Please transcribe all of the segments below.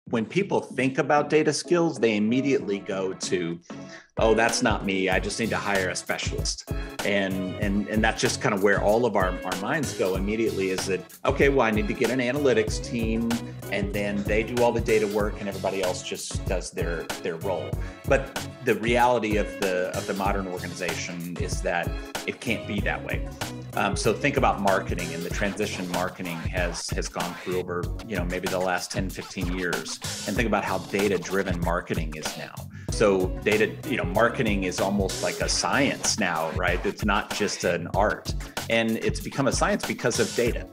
When people think about data skills, they immediately go to, oh, that's not me. I just need to hire a specialist. And that's just kind of where all of our minds go immediately is that, okay, well, I need to get an analytics team and then they do all the data work and everybody else just does their role. But the reality of the modern organization is that it can't be that way. So think about marketing, and the transition marketing has gone through over, maybe the last 10, 15 years, and think about how data-driven marketing is now. So marketing is almost like a science now, right? It's not just an art, and it's become a science because of data.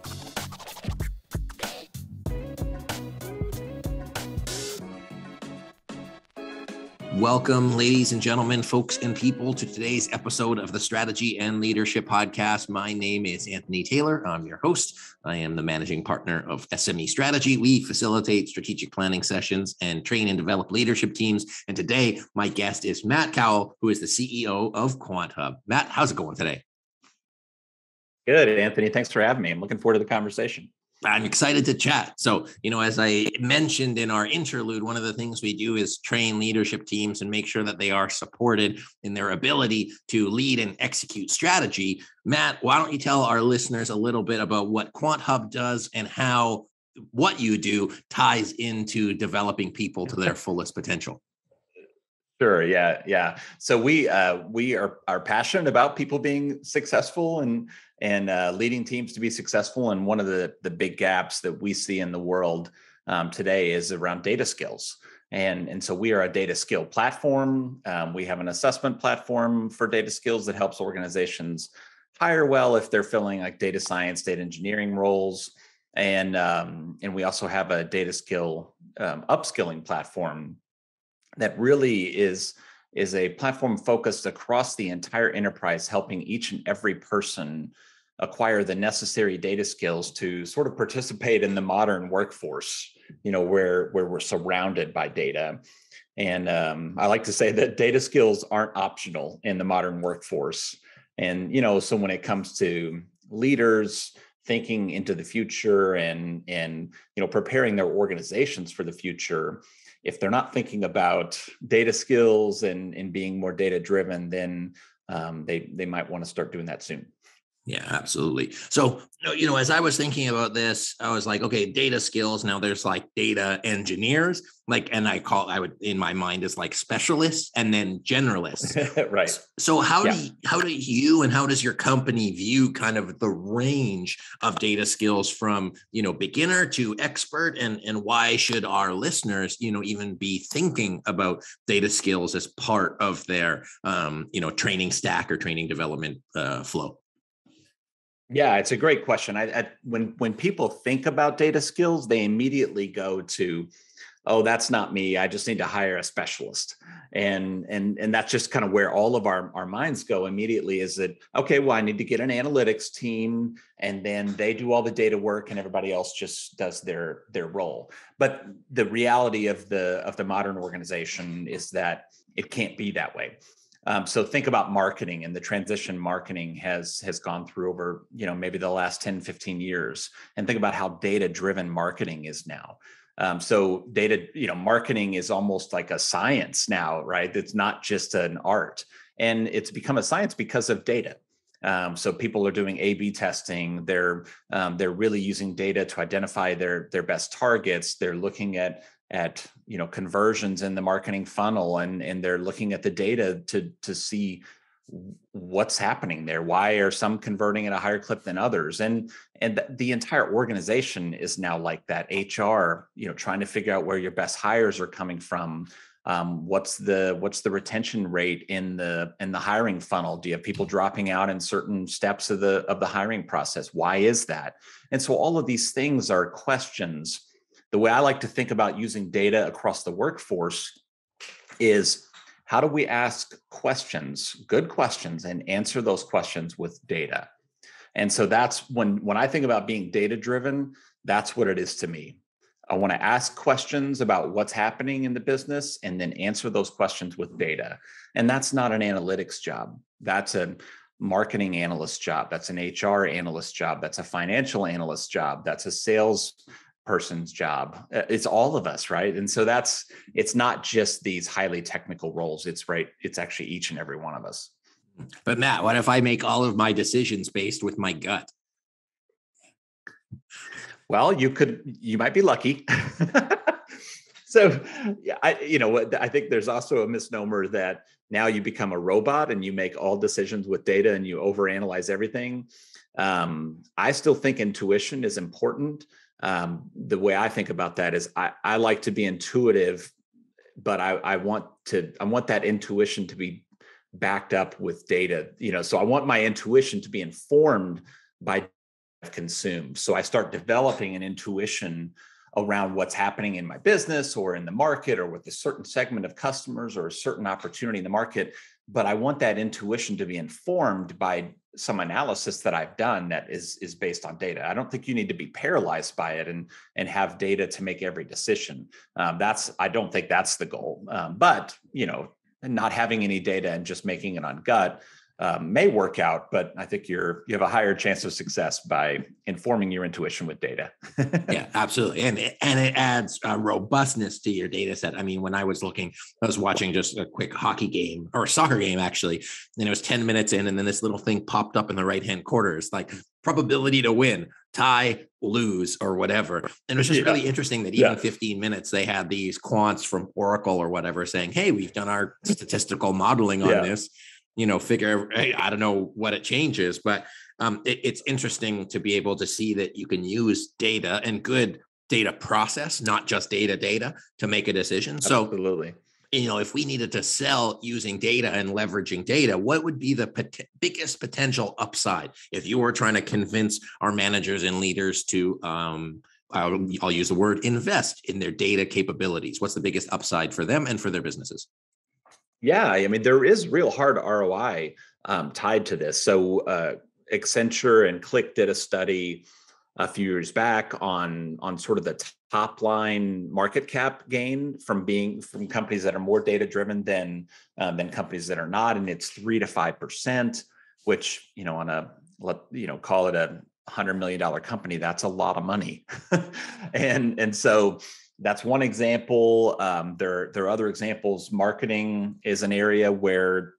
Welcome, ladies and gentlemen, folks and people, to today's episode of the Strategy and Leadership Podcast. My name is Anthony Taylor. I'm your host. I am the managing partner of SME Strategy. We facilitate strategic planning sessions and train and develop leadership teams. And today, my guest is Matt Cowell, who is the CEO of QuantHub. Matt, how's it going today? Good, Anthony. Thanks for having me. I'm looking forward to the conversation. I'm excited to chat. So, as I mentioned in our interlude, one of the things we do is train leadership teams and make sure that they are supported in their ability to lead and execute strategy. Matt, why don't you tell our listeners a little bit about what QuantHub does and how what you do ties into developing people to their fullest potential? Sure. Yeah. So we are passionate about people being successful and leading teams to be successful. And one of the big gaps that we see in the world today is around data skills. And so we are a data skill platform. We have an assessment platform for data skills that helps organizations hire well if they're filling like data science, data engineering roles. And we also have a data skill upskilling platform that really is a platform focused across the entire enterprise, helping each and every person acquire the necessary data skills to sort of participate in the modern workforce, where we're surrounded by data. And I like to say that data skills aren't optional in the modern workforce. And, so when it comes to leaders thinking into the future and preparing their organizations for the future, if they're not thinking about data skills and being more data driven, then they might want to start doing that soon. Yeah, absolutely. So, as I was thinking about this, I was like, okay, data skills. Now there's like data engineers, and I would in my mind is like specialists and then generalists. Right. So how do you and how does your company view kind of the range of data skills from, beginner to expert, and why should our listeners, even be thinking about data skills as part of their, training stack or training development flow? Yeah, it's a great question. When people think about data skills, they immediately go to, oh, that's not me. I just need to hire a specialist. And that's just kind of where all of our minds go immediately is that, okay, well, I need to get an analytics team and then they do all the data work and everybody else just does their role. But the reality of the modern organization is that it can't be that way. So think about marketing, and the transition marketing has gone through over, maybe the last 10, 15 years, and think about how data-driven marketing is now. So data, marketing is almost like a science now, right? It's not just an art, and it's become a science because of data. So people are doing A/B testing. They're really using data to identify their best targets. They're looking at conversions in the marketing funnel, and they're looking at the data to see what's happening there. Why are some converting at a higher clip than others? And the entire organization is now like that. HR, trying to figure out where your best hires are coming from. What's the retention rate in the hiring funnel? Do you have people dropping out in certain steps of the hiring process? Why is that? And so all of these things are questions. The way I like to think about using data across the workforce is, how do we ask questions, good questions, and answer those questions with data? And so that's when I think about being data-driven, that's what it is to me. I want to ask questions about what's happening in the business and then answer those questions with data. And that's not an analytics job. That's a marketing analyst job. That's an HR analyst job. That's a financial analyst job. That's a sales person's job. It's all of us, right? And so it's not just these highly technical roles. It's actually each and every one of us. But Matt, what if I make all of my decisions based with my gut? Well, you might be lucky. So, yeah, I think there's also a misnomer that now you become a robot and you make all decisions with data and you overanalyze everything. I still think intuition is important. The way I think about that is I like to be intuitive, but I want that intuition to be backed up with data. So I want my intuition to be informed by consumed. So I start developing an intuition around what's happening in my business or in the market or with a certain segment of customers or a certain opportunity in the market. But I want that intuition to be informed by some analysis that I've done that is based on data. I don't think you need to be paralyzed by it and have data to make every decision. I don't think that's the goal. But not having any data and just making it on gut may work out, but I think you have a higher chance of success by informing your intuition with data. Yeah, absolutely. And it adds robustness to your data set. I mean, when I was watching just a quick hockey game or soccer game, actually, and it was 10 minutes in, and then this little thing popped up in the right-hand corner. It's like probability to win, tie, lose, or whatever. And it was just really interesting that even 15 minutes, they had these quants from Oracle or whatever saying, hey, we've done our statistical modeling on this. Figure, I don't know what it changes, but it's interesting to be able to see that you can use data and good data process, not just data to make a decision. Absolutely. So, if we needed to sell using data and leveraging data, what would be the biggest potential upside if you were trying to convince our managers and leaders to, I'll use the word invest in their data capabilities? What's the biggest upside for them and for their businesses? Yeah, I mean, there is real hard ROI tied to this. So Accenture and Click did a study a few years back on sort of the top line market cap gain from companies that are more data driven than companies that are not, and it's 3 to 5%, which on call it a $100 million company, that's a lot of money, and so. That's one example. There are other examples. Marketing is an area where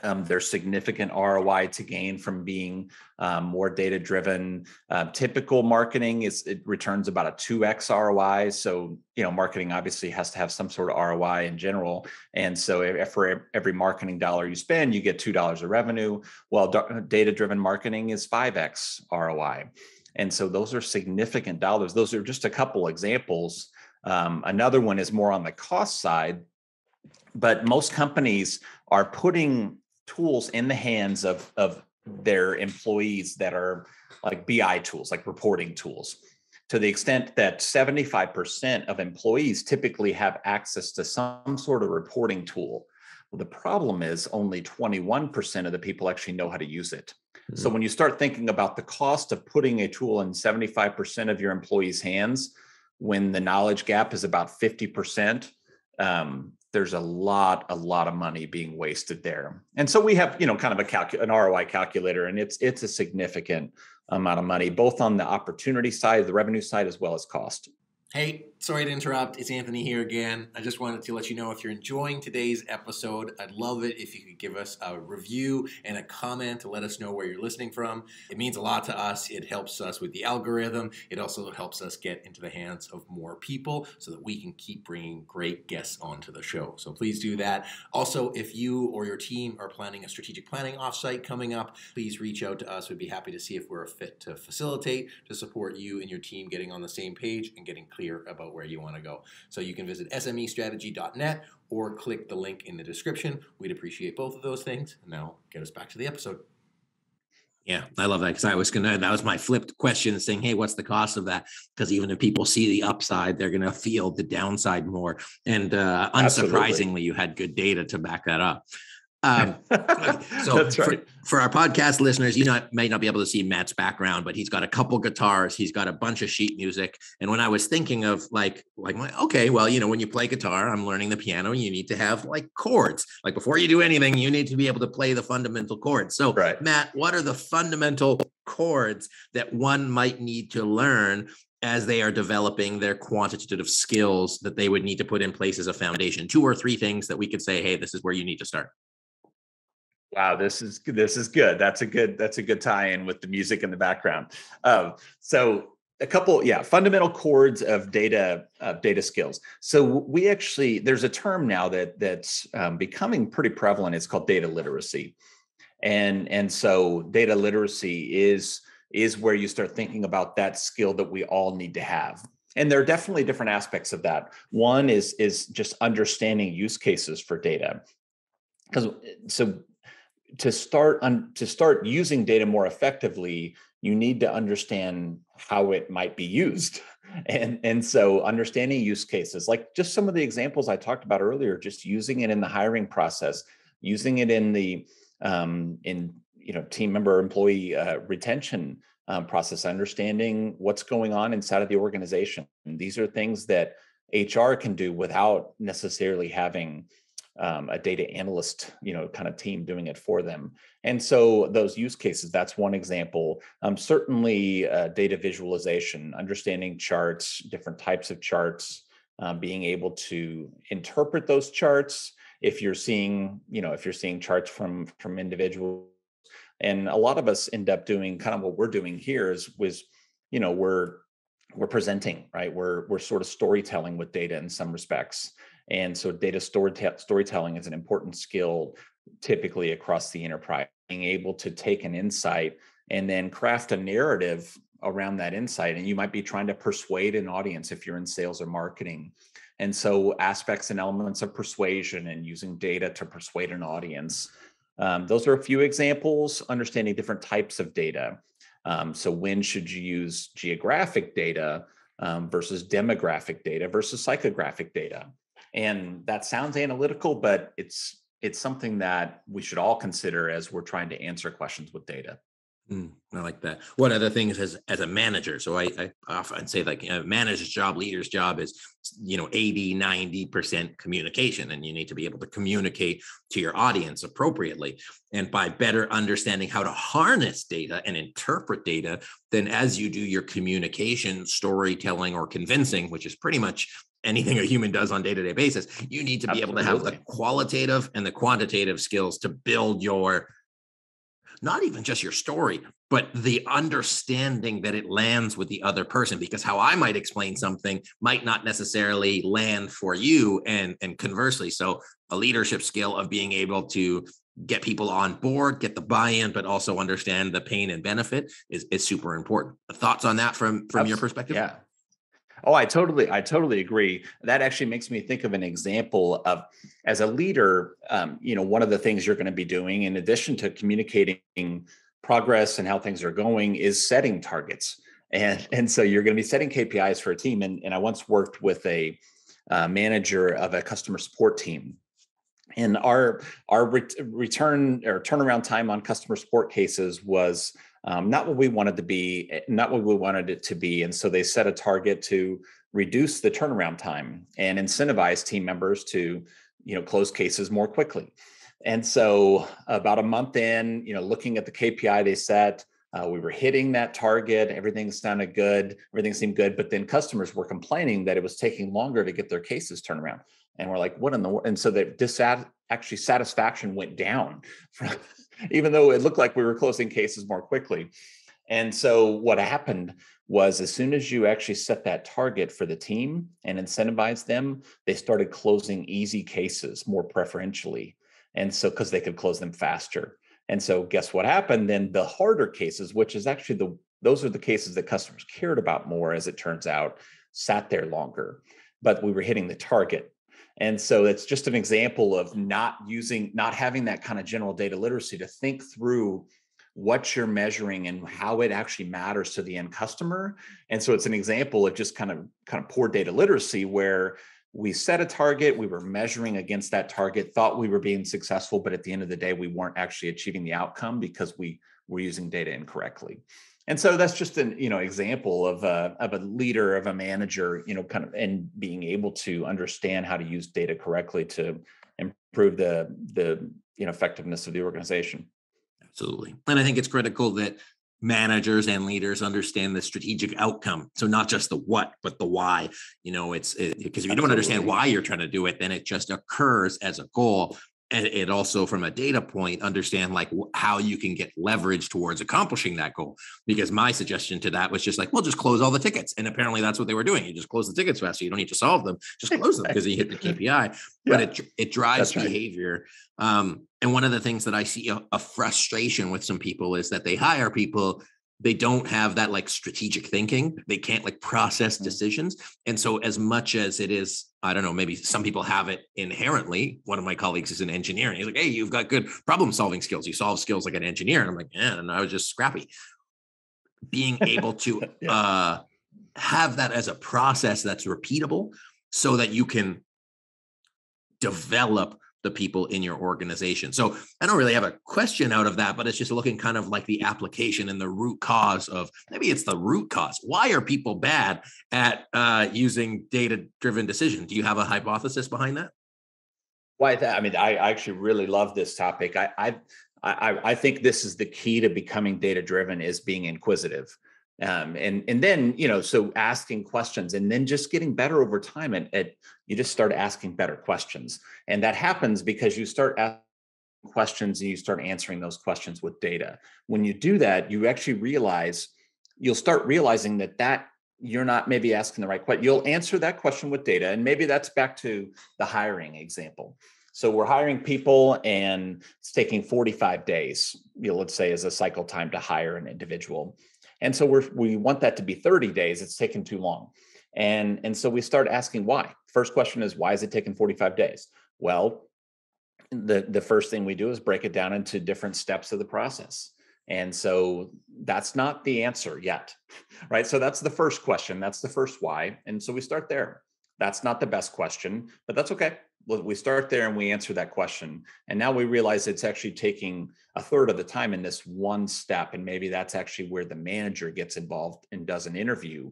there's significant ROI to gain from being more data-driven. Typical marketing it returns about a 2x ROI. So, marketing obviously has to have some sort of ROI in general. And so if for every marketing dollar you spend, you get $2 of revenue. Well, data-driven marketing is 5x ROI. And so those are significant dollars. Those are just a couple examples. Another one is more on the cost side, but most companies are putting tools in the hands of their employees that are like BI tools, like reporting tools, to the extent that 75% of employees typically have access to some sort of reporting tool. Well, the problem is only 21% of the people actually know how to use it. Mm-hmm. So when you start thinking about the cost of putting a tool in 75% of your employees' hands, when the knowledge gap is about 50%, there's a lot of money being wasted there. And so we have, kind of an ROI calculator, and it's a significant amount of money, both on the opportunity side, the revenue side, as well as cost. Hey, sorry to interrupt. It's Anthony here again. I just wanted to let you know if you're enjoying today's episode, I'd love it if you could give us a review and a comment to let us know where you're listening from. It means a lot to us. It helps us with the algorithm. It also helps us get into the hands of more people so that we can keep bringing great guests onto the show. So please do that. Also, if you or your team are planning a strategic planning offsite coming up, please reach out to us. We'd be happy to see if we're a fit to facilitate, to support you and your team getting on the same page and getting clear about where you want to go. So you can visit SMEstrategy.net or click the link in the description. We'd appreciate both of those things. And now get us back to the episode. Yeah, I love that, because that was my flipped question, saying, hey, what's the cost of that? Because even if people see the upside, they're going to feel the downside more. And unsurprisingly, you had good data to back that up. So that's right. For our podcast listeners, may not be able to see Matt's background, but he's got a couple guitars, he's got a bunch of sheet music. And when I was thinking of okay, well, when you play guitar, I'm learning the piano, you need to have chords. Like before you do anything, you need to be able to play the fundamental chords. So right. Matt, what are the fundamental chords that one might need to learn? as they are developing their quantitative skills that they would need to put in place as a foundation? 2 or 3 things that we could say, hey, this is where you need to start. Wow, this is good. That's a good tie-in with the music in the background. So a couple, fundamental chords of data skills. So we actually, there's a term now that's becoming pretty prevalent. It's called data literacy, and so data literacy is where you start thinking about that skill that we all need to have. And there are definitely different aspects of that. One is just understanding use cases for data, because to start using data more effectively, you need to understand how it might be used. And so understanding use cases, like just some of the examples I talked about earlier, just using it in the hiring process, using it in the team member employee retention process, understanding what's going on inside of the organization. And these are things that HR can do without necessarily having a data analyst, kind of team doing it for them. And so those use cases, that's one example. Certainly data visualization, understanding charts, different types of charts, being able to interpret those charts. If you're seeing charts from individuals, and a lot of us end up doing kind of what we're doing here we're presenting, right? We're sort of storytelling with data in some respects. And so data storytelling is an important skill typically across the enterprise, being able to take an insight and then craft a narrative around that insight. And you might be trying to persuade an audience if you're in sales or marketing. And so aspects and elements of persuasion and using data to persuade an audience. Those are a few examples. Understanding different types of data. So when should you use geographic data versus demographic data versus psychographic data? And that sounds analytical, but it's something that we should all consider as we're trying to answer questions with data. I like that. One of the things as a manager, so I often say like a manager's job, leader's job is 80-90% communication, and you need to be able to communicate to your audience appropriately. And by better understanding how to harness data and interpret data, then as you do your communication, storytelling, or convincing, which is pretty much anything a human does on a day-to-day basis, you need to be able to have the qualitative and the quantitative skills to build your, not even just your story, but the understanding that it lands with the other person, because how I might explain something might not necessarily land for you, and conversely. So a leadership skill of being able to get people on board, get the buy-in, but also understand the pain and benefit is super important. Thoughts on that from your perspective? Yeah. Oh, I totally agree. That actually makes me think of an example of, as a leader, one of the things you're going to be doing in addition to communicating progress and how things are going is setting targets. And so you're going to be setting KPIs for a team. And I once worked with a manager of a customer support team. And our return or turnaround time on customer support cases was not what we wanted it to be. And so they set a target to reduce the turnaround time and incentivize team members to, close cases more quickly. And so about a month in, looking at the KPI they set, we were hitting that target. Everything sounded good. Everything seemed good. But then customers were complaining that it was taking longer to get their cases turned around. And we're like, what in the world? And so actually satisfaction went down, even though it looked like we were closing cases more quickly. And so what happened was, as soon as you actually set that target for the team and incentivize them, they started closing easy cases more preferentially. And so, because they could close them faster. And so guess what happened? Then the harder cases, which is actually those are the cases that customers cared about more, as it turns out, sat there longer, but we were hitting the target. And so it's just an example of not having that kind of general data literacy to think through what you're measuring and how it actually matters to the end customer. And so it's an example of just kind of poor data literacy, where we set a target, we were measuring against that target, thought we were being successful, but at the end of the day, we weren't actually achieving the outcome because we were using data incorrectly. And so that's just an example of a leader, of a manager, and being able to understand how to use data correctly to improve the effectiveness of the organization. Absolutely. And I think it's critical that managers and leaders understand the strategic outcome. So not just the what, but the why. Because if you don't understand why you're trying to do it, then it just occurs as a goal. And it also, from a data point, understand like how you can get leverage towards accomplishing that goal. Because my suggestion to that was just like, well, just close all the tickets. And apparently that's what they were doing. You just close the tickets faster. You don't need to solve them. Just close them because you hit the KPI. But it drives behavior. And one of the things that I see a frustration with some people is that they hire people, they don't have that like strategic thinking. They can't like process decisions. And so as much as it is, I don't know, maybe some people have it inherently. One of my colleagues is an engineer and he's like, hey, you've got good problem solving skills. You solve skills like an engineer. And I'm like, yeah, and I was just scrappy. Being able to have that as a process that's repeatable so that you can develop the people in your organization. So I don't really have a question out of that, but it's just looking kind of like the application and the root cause of, maybe it's the root cause. Why are people bad at using data-driven decisions? Do you have a hypothesis behind that? Why? I mean, I actually really love this topic. I think this is the key to becoming data-driven, is being inquisitive. And then, so asking questions and then just getting better over time. And you just start asking better questions. And that happens because you start asking questions and you start answering those questions with data. When you do that, you actually you'll start realizing that you're not maybe asking the right question. You'll answer that question with data. And maybe that's back to the hiring example. So we're hiring people and it's taking 45 days, let's say, as a cycle time to hire an individual. And so we want that to be 30 days. It's taken too long. And so we start asking why. First question is, why is it taking 45 days? Well, the first thing we do is break it down into different steps of the process. And so that's not the answer yet, right? So that's the first question. That's the first why. And so we start there. That's not the best question, but that's okay. We start there and we answer that question. And now we realize it's actually taking a third of the time in this one step. And maybe that's actually where the manager gets involved and does an interview,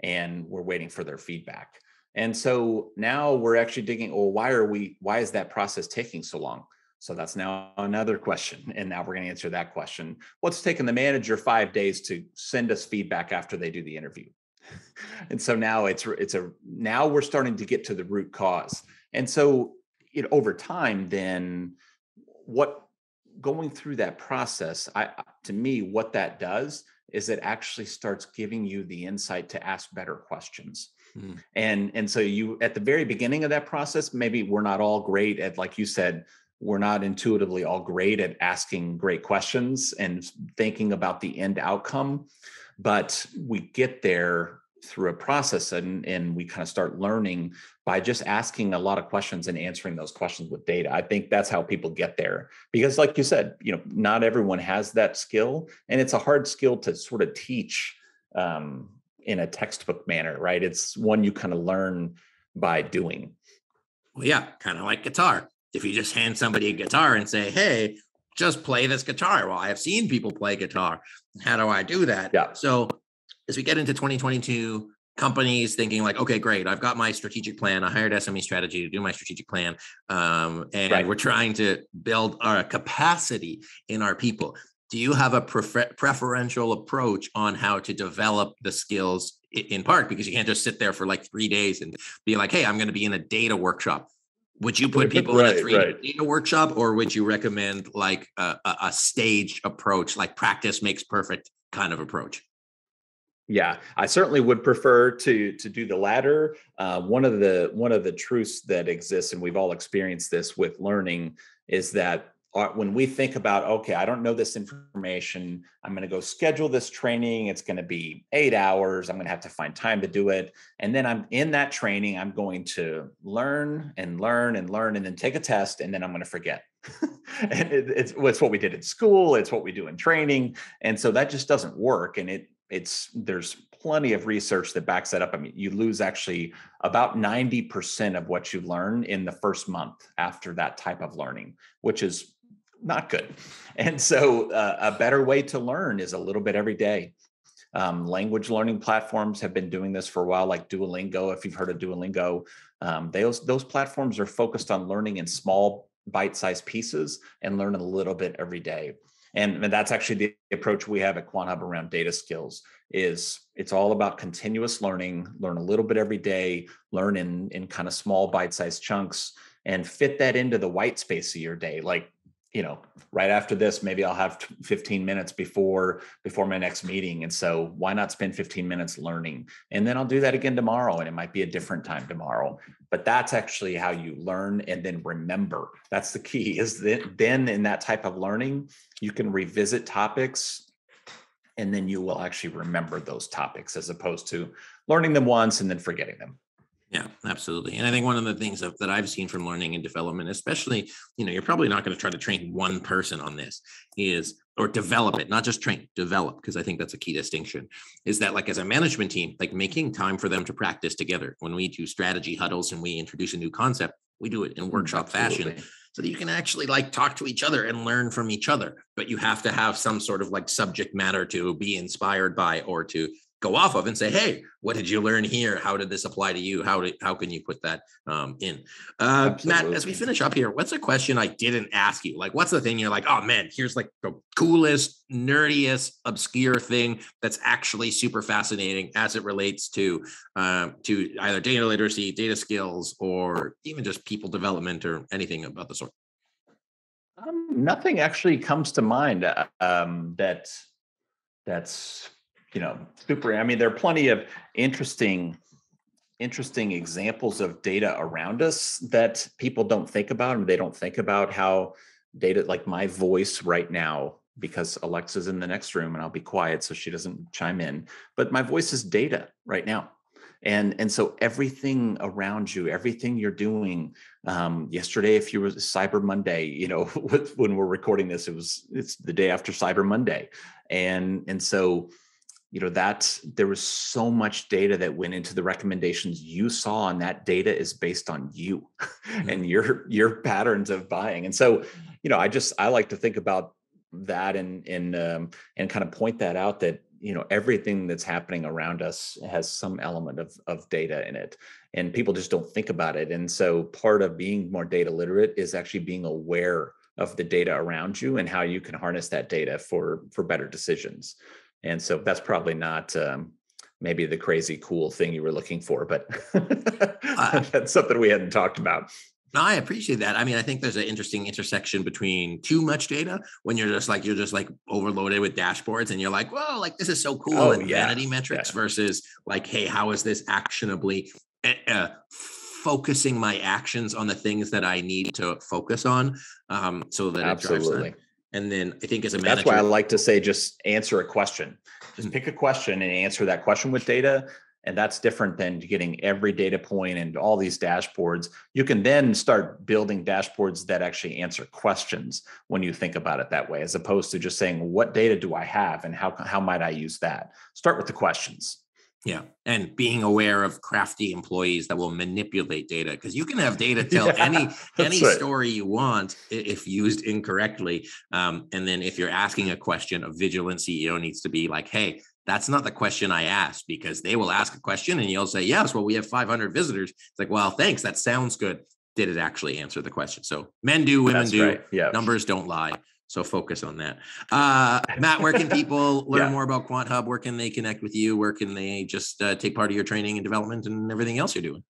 and we're waiting for their feedback. And so now we're actually digging, well, why is that process taking so long? So that's now another question. And now we're going to answer that question. What's taken the manager 5 days to send us feedback after they do the interview? And so now now we're starting to get to the root cause. And so, over time, then going through that process, to me, what that does is it actually starts giving you the insight to ask better questions. And so you, at the very beginning of that process, maybe we're not all great at, like you said, we're not intuitively all great at asking great questions and thinking about the end outcome, but we get there through a process, and we kind of start learning by just asking a lot of questions and answering those questions with data. I think that's how people get there, because like you said, not everyone has that skill, and it's a hard skill to sort of teach in a textbook manner, right? It's one you kind of learn by doing. Well, yeah, kind of like guitar. If you just hand somebody a guitar and say, hey, just play this guitar. Well, I have seen people play guitar. How do I do that? Yeah. So as we get into 2022, companies thinking like, okay, great, I've got my strategic plan. I hired SME Strategy to do my strategic plan. And we're trying to build our capacity in our people. Do you have a preferential approach on how to develop the skills, in part because you can't just sit there for like 3 days and be like, hey, I'm going to be in a data workshop. Would you put people in a 3-day data workshop, or would you recommend like a staged approach, like practice makes perfect kind of approach? Yeah, I certainly would prefer to do the latter. One of the truths that exists, and we've all experienced this with learning, is that when we think about, okay, I don't know this information, I'm going to go schedule this training. It's going to be 8 hours. I'm going to have to find time to do it. And then I'm in that training, I'm going to learn and learn and learn, and then take a test, and then I'm going to forget. And it's what we did at school. It's what we do in training. And so that just doesn't work. And there's plenty of research that backs that up. I mean, you lose actually about 90% of what you learn in the first month after that type of learning, which is not good. And so a better way to learn is a little bit every day. Language learning platforms have been doing this for a while, like Duolingo. If you've heard of Duolingo, those platforms are focused on learning in small bite-sized pieces and learn a little bit every day. And that's actually the approach we have at QuantHub around data skills. Is it's all about continuous learning, learn a little bit every day, learn in kind of small bite-sized chunks, and fit that into the white space of your day. Like, right after this, maybe I'll have 15 minutes before my next meeting. And so why not spend 15 minutes learning? And then I'll do that again tomorrow, and it might be a different time tomorrow. But that's actually how you learn and then remember. That's the key, is that then in that type of learning, you can revisit topics, and then you will actually remember those topics, as opposed to learning them once and then forgetting them. Yeah, absolutely. And I think one of the things that I've seen from learning and development, especially, you're probably not going to try to train one person on this, or develop it, not just train, develop, because I think that's a key distinction, is that like as a management team, like making time for them to practice together. When we do strategy huddles and we introduce a new concept, we do it in workshop fashion, so that you can actually like talk to each other and learn from each other. But you have to have some sort of like subject matter to be inspired by, or to go off of and say, hey, what did you learn here? How did this apply to you? How can you put that in? Matt, as we finish up here, what's a question I didn't ask you? Like, what's the thing you're like, oh man, here's like the coolest, nerdiest, obscure thing that's actually super fascinating as it relates to either data literacy, data skills, or even just people development or anything about the sort? Nothing actually comes to mind that's super. I mean, there are plenty of interesting examples of data around us that people don't think about. And they don't think about how data, like my voice right now, because Alexa's in the next room and I'll be quiet so she doesn't chime in, but my voice is data right now. And so everything around you, everything you're doing, yesterday, if you were Cyber Monday, when we're recording this, it's the day after Cyber Monday. And so, that there was so much data that went into the recommendations you saw, and that data is based on you and your patterns of buying. And so, I like to think about that and kind of point that out, that, everything that's happening around us has some element of data in it, and people just don't think about it. And so part of being more data literate is actually being aware of the data around you and how you can harness that data for better decisions. And so that's probably not maybe the crazy cool thing you were looking for, but that's something we hadn't talked about. No, I appreciate that. I mean, I think there's an interesting intersection between too much data, when you're just like overloaded with dashboards and you're like, whoa, like this is so cool, and vanity metrics, versus like, hey, how is this actionably focusing my actions on the things that I need to focus on, so that it drives that. And then I think as a manager, that's why I like to say, just answer a question. Just pick a question and answer that question with data. And that's different than getting every data point and all these dashboards. You can then start building dashboards that actually answer questions when you think about it that way, as opposed to just saying, what data do I have and how might I use that? Start with the questions. Yeah. And being aware of crafty employees that will manipulate data, because you can have data tell any story you want if used incorrectly. And then if you're asking a question, a vigilant CEO needs to be like, hey, that's not the question I asked, because they will ask a question and you'll say, yes, well, we have 500 visitors. It's like, well, thanks. That sounds good. Did it actually answer the question? So men do, women do. Right. Yeah. Numbers don't lie. So focus on that. Matt, where can people learn more about QuantHub? Where can they connect with you? Where can they just take part of your training and development and everything else you're doing?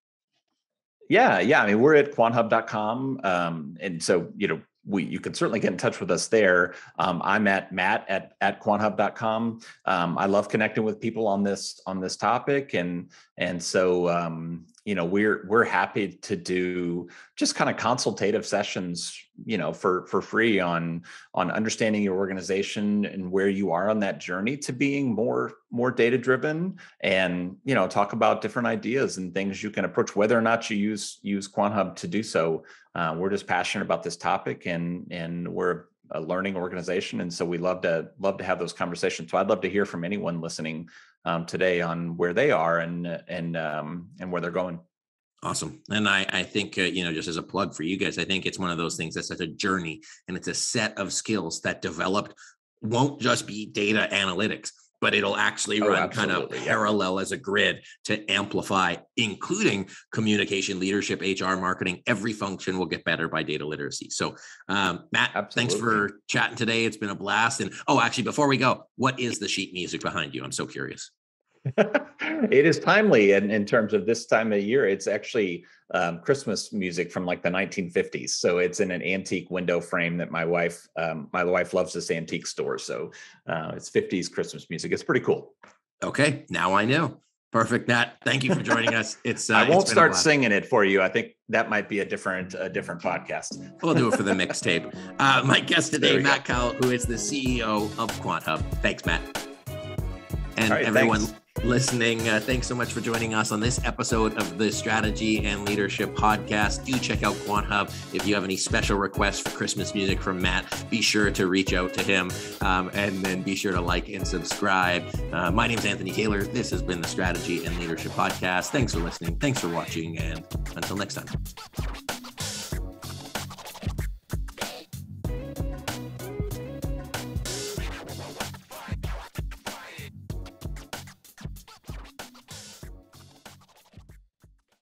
Yeah. I mean, we're at quanthub.com. And so, you can certainly get in touch with us there. I'm at Matt at quanthub.com. I love connecting with people on this topic. And so, we're happy to do just kind of consultative sessions, for free on understanding your organization and where you are on that journey to being more data driven, and, talk about different ideas and things you can approach, whether or not you use QuantHub to do so. We're just passionate about this topic, and we're a learning organization. And so we love to have those conversations. So I'd love to hear from anyone listening today on where they are and where they're going. Awesome. And I think, just as a plug for you guys, I think it's one of those things that's such a journey, and it's a set of skills that developed won't just be data analytics. but it'll actually run kind of parallel as a grid to amplify, including communication, leadership, HR, marketing. Every function will get better by data literacy. So Matt, thanks for chatting today. It's been a blast. And actually, before we go, what is the sheet music behind you? I'm so curious. It is timely, and in terms of this time of year, it's actually Christmas music from like the 1950s. So it's in an antique window frame that my wife loves this antique store. So it's 50s Christmas music. It's pretty cool. Okay, now I know. Perfect, Matt. Thank you for joining us. I won't start singing it for you. I think that might be a different podcast. We'll do it for the mixtape. My guest today, Matt Cowell, who is the CEO of QuantHub. Thanks, Matt. And everyone listening, thanks so much for joining us on this episode of the Strategy and Leadership Podcast. Do check out QuantHub. If you have any special requests for Christmas music from Matt, be sure to reach out to him, and then be sure to like and subscribe. My name is Anthony Taylor. This has been the Strategy and Leadership Podcast. Thanks for listening. Thanks for watching. And until next time.